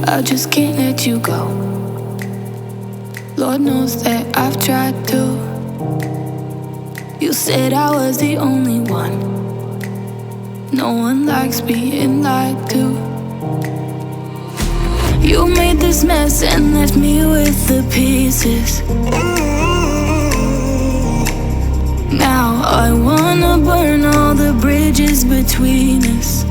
I just can't let you go. Lord knows that I've tried to. You said I was the only one. No one likes being lied to. You made this mess and left me with the pieces. Now I wanna burn all the bridges between us.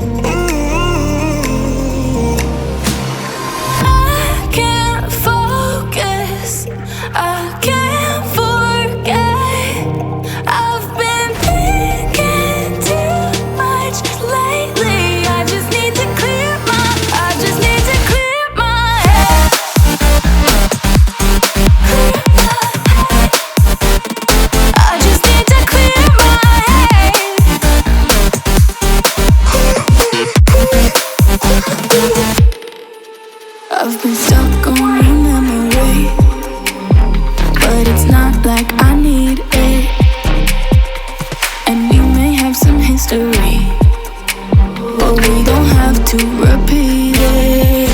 I can't focus, I can't forget. I've been thinking too much lately. I just need to clear my, I just need to clear my head. I just need to clear my head. I've been stuck on your memory, but it's not like I need it. And we may have some history, but we don't have to repeat it.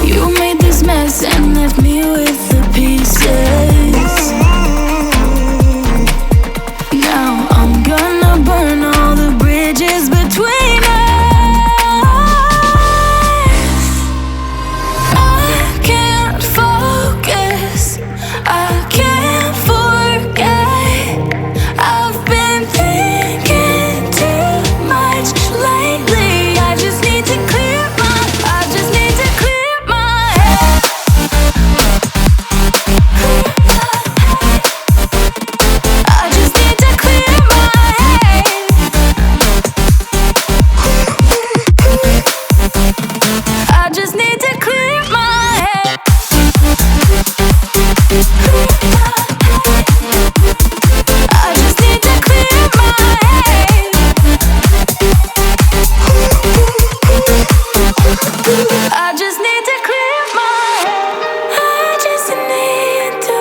You made this mess and left me with the pieces. Now I'm gonna burn all the bridges between us. I can't focus, I can't forget. I've been thinking too much lately. I just need to clear my, I just need to clear my head. I just need to clear my head. I just need to clear my head. I just need to clear my head. I just need to clear my head. I just need to.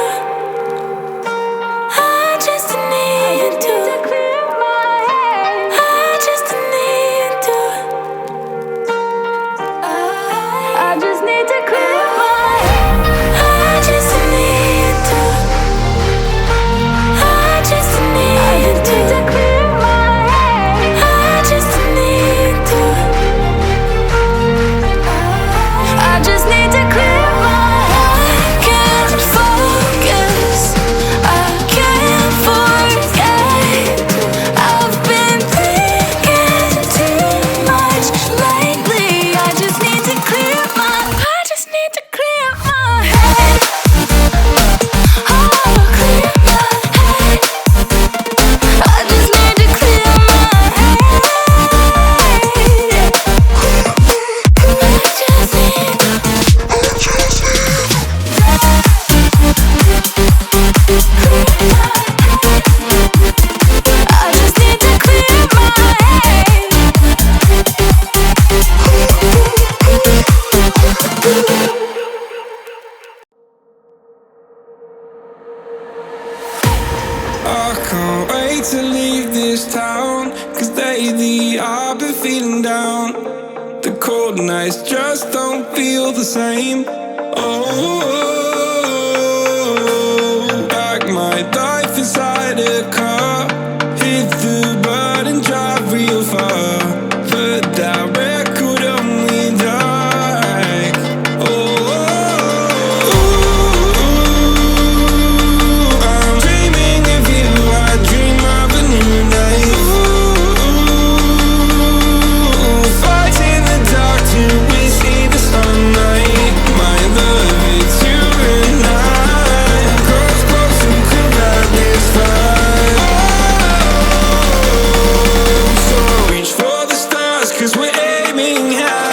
I just need to clear my head. I just need to. I just need to clear my head. I just need to. I just need to clear my head. I just need to. I just need to clear my head. I can't focus, I can't forget. I've been thinking too much lately. I just need to clear my, I just need to clear my head. Oh, clear my head. I just need to clear my head. I just need to clear my head. I can't wait to leave this town, 'cause lately I've been feeling down. The cold nights just don't feel the same. Oh, like my life inside a car, hit the button, drive real far. Put that record on me like, I'm dreaming of you, I dream of a new night. Fight in the dark till we see the sunlight. My love, it's you and I. Close, close, and could not this fight. So reach for the stars, 'cause we're aiming high.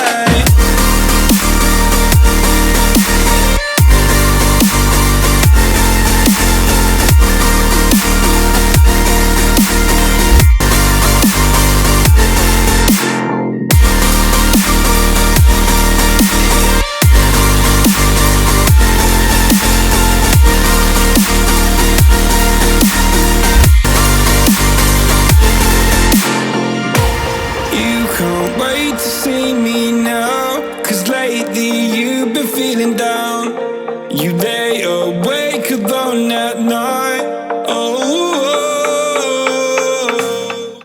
You can't wait to see me now, 'cause lately you've been feeling down. You lay awake alone now.